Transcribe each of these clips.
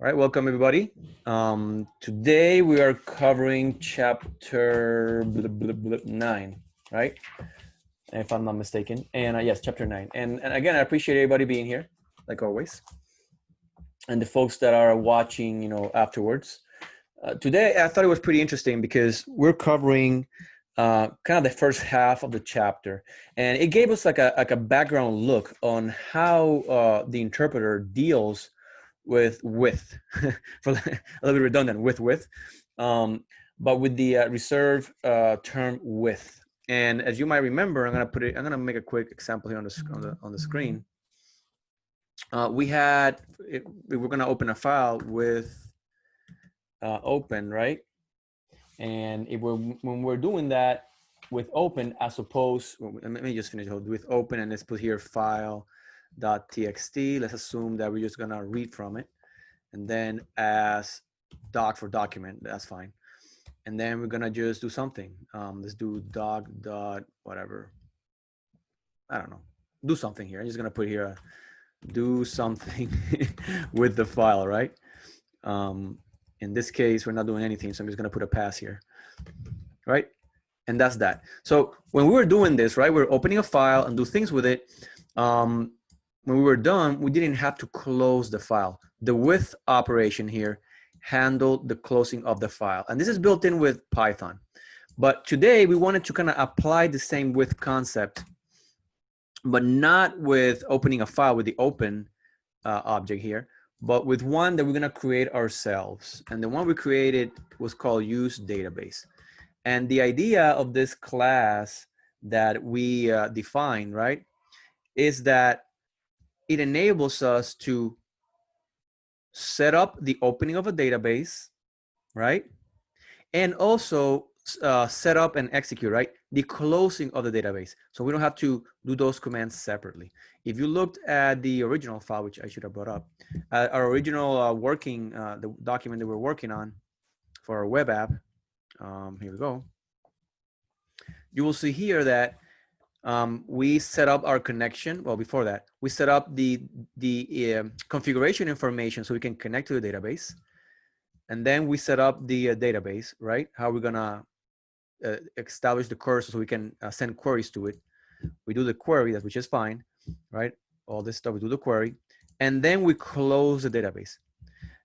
All right, welcome everybody. Today we are covering chapter 9, right? If I'm not mistaken. And yes, chapter 9. And again, I appreciate everybody being here, like always, and the folks that are watching, afterwards. Today, I thought it was pretty interesting because we're covering kind of the first half of the chapter, and it gave us like a background look on how the interpreter deals with for a little bit redundant with, um, but with the reserve term with. And as you might remember, I'm gonna make a quick example here on the screen. We're gonna open a file with open, right? And when we're doing that with open, as opposed, let me just finish with open, and let's put here file.txt. Let's assume that we're just gonna read from it, and then as doc for document, that's fine. And then we're gonna just do something. Let's do doc dot whatever. I don't know. Do something here. I'm just gonna put here do something with the file, right? In this case, we're not doing anything, so I'm just gonna put a pass here, right? And that's that. So when we were doing this, right, we're opening a file and do things with it. When we were done, we didn't have to close the file. The with operation here handled the closing of the file. And this is built in with Python. But today we wanted to kind of apply the same with concept, but not with opening a file with the open object here, but with one that we're gonna create ourselves. And the one we created was called use database. And the idea of this class that we define, right, is that it enables us to set up the opening of a database, right? And also set up and execute, right, the closing of the database. So we don't have to do those commands separately. If you looked at the original file, which I should have brought up, our original working, the document that we're working on for our web app, here we go. You will see here that we set up our connection. Well, before that, we set up the configuration information so we can connect to the database. And then we set up the database, right? How we're gonna establish the cursor so we can send queries to it. We do the query, which is fine, right? All this stuff, we do the query. And then we close the database.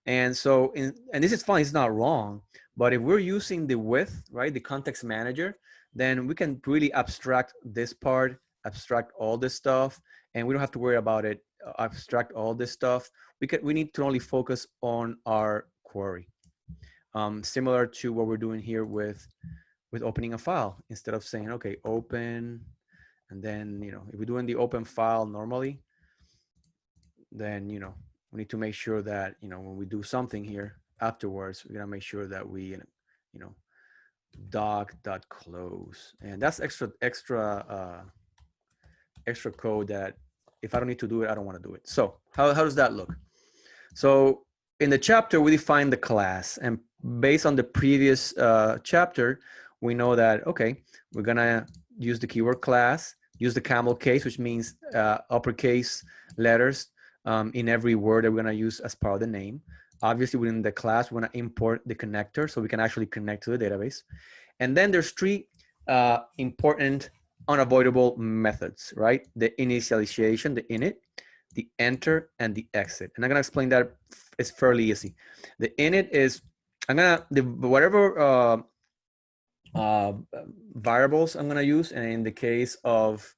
And so, and this is fine, it's not wrong, but if we're using the with, right, the context manager, then we can really abstract this part, abstract all this stuff, and we don't have to worry about it, abstract all this stuff. We need to only focus on our query. Similar to what we're doing here with opening a file. Instead of saying, okay, open, and then, if we're doing the open file normally, then, we need to make sure that, when we do something here afterwards, we're gonna make sure that we, doc.close. And that's extra code that if I don't need to do it, I don't want to do it. So how does that look? So in the chapter, we define the class, and based on the previous chapter, we know that, okay, we're gonna use the keyword class, use the camel case, which means uppercase letters in every word that we're gonna use as part of the name. Obviously, within the class, we're gonna import the connector so we can actually connect to the database. And then there's three important unavoidable methods, right? The initialization, the init, the enter, and the exit. And I'm gonna explain that. It's fairly easy. The init is, whatever variables I'm gonna use, and in the case of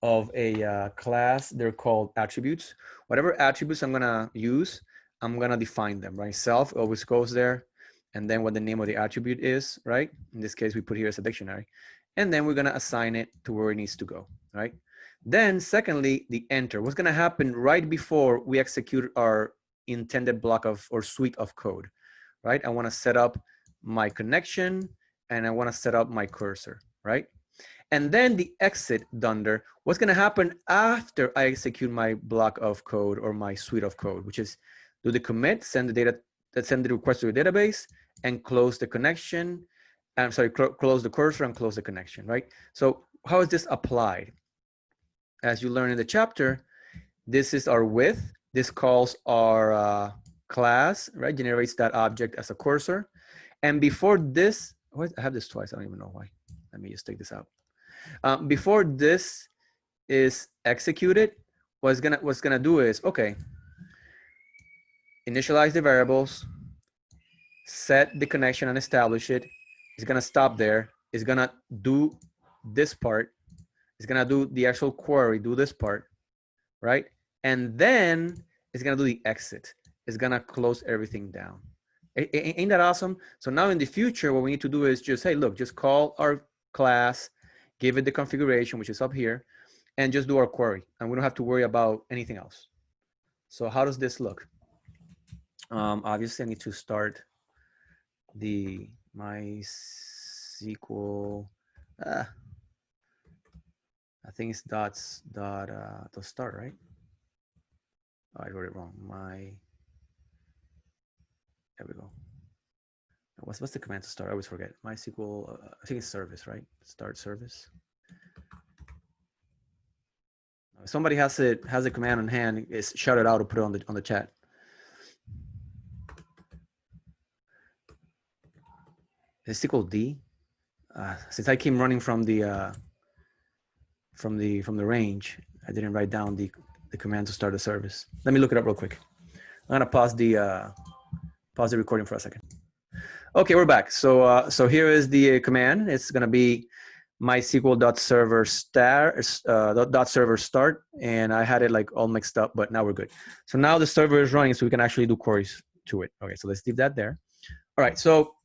a class, they're called attributes. Whatever attributes I'm gonna use, I'm gonna define them, right? Self always goes there, and then what the name of the attribute is, right? In this case, we put here as a dictionary, and then we're gonna assign it to where it needs to go, right? Then secondly, the enter. What's gonna happen right before we execute our intended block of or suite of code, right? I wanna set up my connection, and I wanna set up my cursor, right? And then the exit dunder, what's gonna happen after I execute my block of code or my suite of code, which is do the commit, send the request to the database, and close the connection. I'm sorry, close the cursor and close the connection, right? So how is this applied? As you learn in the chapter, this is our with. This calls our class, right, generates that object as a cursor. And before this, what, I have this twice. I don't even know why. Let me just take this out. Before this is executed, what's gonna do is, okay, initialize the variables, set the connection and establish it. It's gonna stop there. It's gonna do this part. It's gonna do the actual query, do this part, right? And then it's gonna do the exit. It's gonna close everything down. Ain't that awesome? So now in the future, what we need to do is just, hey, look, just call our class, give it the configuration, which is up here, and just do our query. And we don't have to worry about anything else. So how does this look? Obviously, I need to start the MySQL. I think it's dot start, right? Oh, I wrote it wrong. There we go. What's the command to start? I always forget. MySQL, I think it's service, right? Start service. If somebody has a command on hand, is shout it out or put it on the chat. Is SQL D? Since I came running from the range, I didn't write down the command to start the service. Let me look it up real quick. I'm gonna pause the recording for a second. Okay, we're back. So here is the command. It's gonna be MySQL.server start, and I had it like all mixed up, but now we're good. So now the server is running, so we can actually do queries to it. Okay, so let's leave that there. All right, so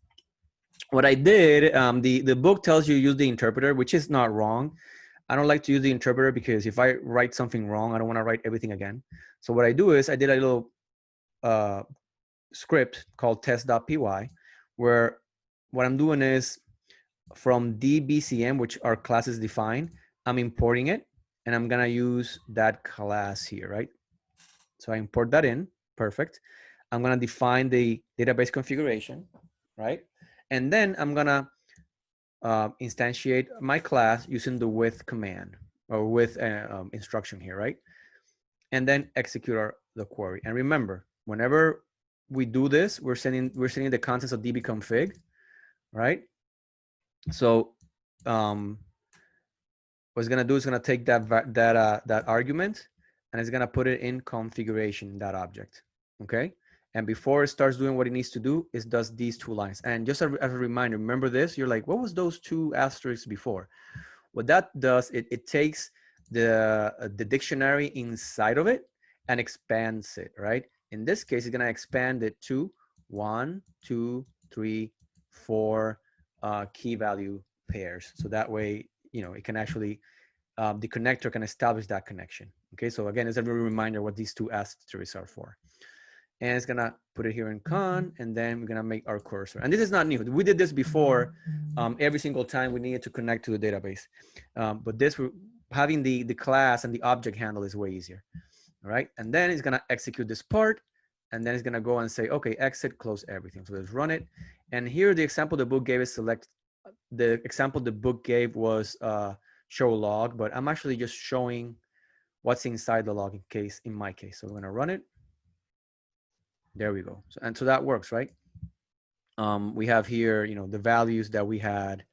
what I did, the book tells you use the interpreter, which is not wrong. I don't like to use the interpreter because if I write something wrong, I don't want to write everything again. So what I do is I did a little script called test.py, where what I'm doing is from dbcm, which our class is defined, I'm importing it, and I'm gonna use that class here, right? So I import that in, perfect. I'm gonna define the database configuration, right? And then I'm gonna instantiate my class using the with command or with instruction here, right? And then execute the query. And remember, whenever we do this, we're sending the contents of dbconfig, right? So what it's gonna do is gonna take that argument, and it's gonna put it in configuration, that object, okay? And before it starts doing what it needs to do, it does these two lines. And just as a reminder, remember this, you're like, what was those two asterisks before? What that does, it takes the dictionary inside of it and expands it, right? In this case, it's gonna expand it to 1, 2, 3, 4 key value pairs. So that way, it can actually, the connector can establish that connection. Okay, so again, it's a real reminder what these two asterisks are for. And it's gonna put it here in con, and then we're gonna make our cursor. And this is not new. We did this before. Every single time we needed to connect to the database. But this, having the class and the object handle is way easier. All right, and then it's gonna execute this part, and then it's gonna go and say, okay, exit, close everything. So let's run it. And here the example the book gave is select. The example the book gave was show log, but I'm actually just showing what's inside the log in my case. So we're gonna run it. There we go. So that works, right? We have here, the values that we had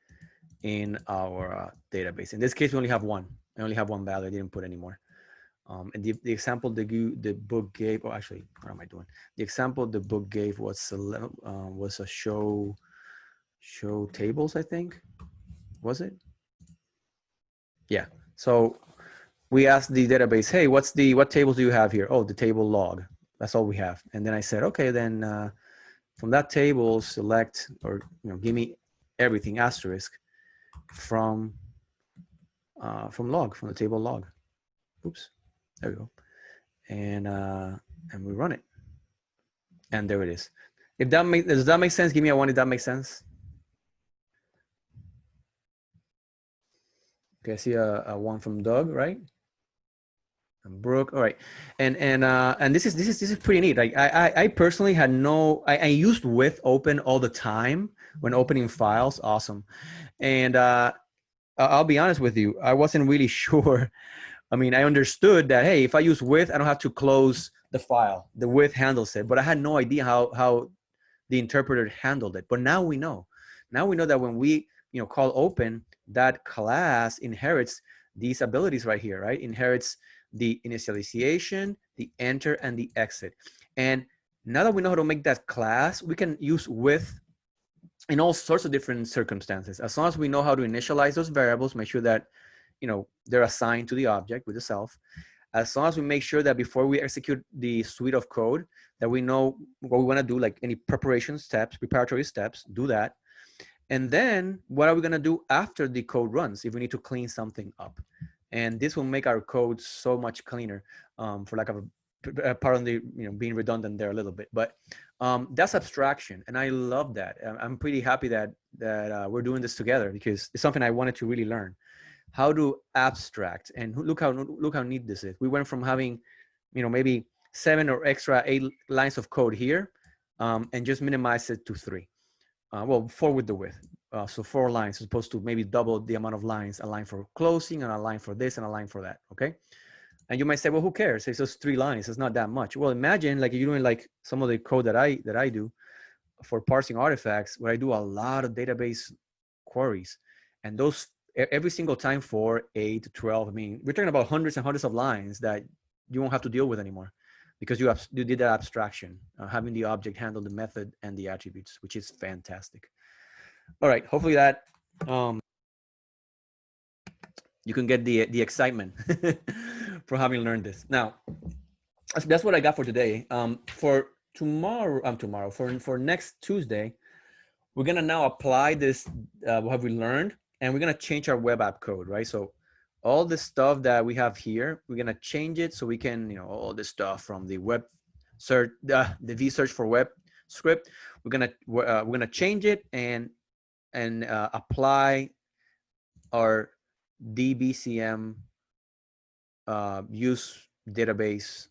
in our database. In this case, we only have one. I only have one value. I didn't put any more. And the example the book gave, oh, actually, what am I doing? The example the book gave was a show tables, I think. Was it? Yeah. So we asked the database, hey, what tables do you have here? Oh, the table log. That's all we have. And then I said, okay, then from that table, select or give me everything asterisk from log, from the table log. Oops, there we go. And we run it, and there it is. Does that make sense? Give me a 1 if that makes sense. Okay, I see a 1 from Doug, right? And Brooke, all right, and this is pretty neat. Like I personally had I used with open all the time when opening files, awesome, and I'll be honest with you, I wasn't really sure. I mean, I understood that, hey, if I use with, I don't have to close the file. The with handles it, but I had no idea how the interpreter handled it. But now we know. Now we know that when we call open, that class inherits these abilities right here, right? Inherits the initialization, the enter, and the exit. And now that we know how to make that class, we can use with in all sorts of different circumstances. As long as we know how to initialize those variables, make sure that they're assigned to the object with the self. As long as we make sure that before we execute the suite of code, that we know what we want to do, like any preparation steps, preparatory steps, do that. And then what are we going to do after the code runs if we need to clean something up? And this will make our code so much cleaner, for lack of pardon the being redundant there a little bit. But that's abstraction, and I love that. I'm pretty happy that we're doing this together, because it's something I wanted to really learn. How to abstract, and look how neat this is. We went from having maybe 7 or extra 8 lines of code here, and just minimize it to 3. Well, 4 with the with. So 4 lines as opposed to maybe double the amount of lines, a line for closing and a line for this and a line for that. Okay. And you might say, well, who cares? It's just 3 lines. It's not that much. Well, imagine like you're doing like some of the code that I do for parsing artifacts, where I do a lot of database queries, and those every single time, 4, 8, 12. I mean, we're talking about hundreds and hundreds of lines that you won't have to deal with anymore, because you did that abstraction, having the object handle the method and the attributes, which is fantastic. All right, hopefully that you can get the excitement for having learned this. Now, that's what I got for today. For tomorrow, for next Tuesday, we're gonna now apply this, what have we learned, and we're gonna change our web app code, right? So all the stuff that we have here, we're gonna change it so we can, all this stuff from the web search, the vsearch for web script, we're gonna change it and apply our DBCM use database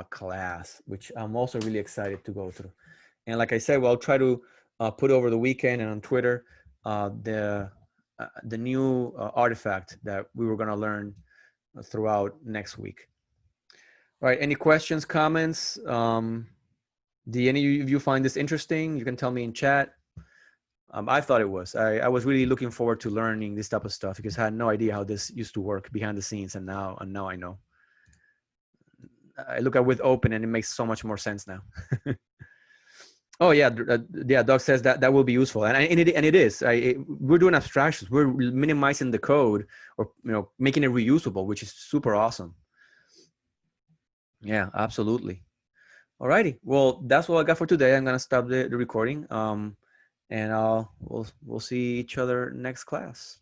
class, which I'm also really excited to go through. And like I said, well, I'll try to put over the weekend and on Twitter the new artifact that we were going to learn throughout next week. All right, any questions, comments? Do any of you find this interesting? You can tell me in chat. I thought it was. I was really looking forward to learning this type of stuff, because I had no idea how this used to work behind the scenes, and now I know. I look at with open, and it makes so much more sense now. Oh yeah, Doug says that will be useful, and it is. We're doing abstractions. We're minimizing the code, or making it reusable, which is super awesome. Yeah, absolutely. All righty. Well, that's what I got for today. I'm gonna stop the recording. And we'll see each other next class.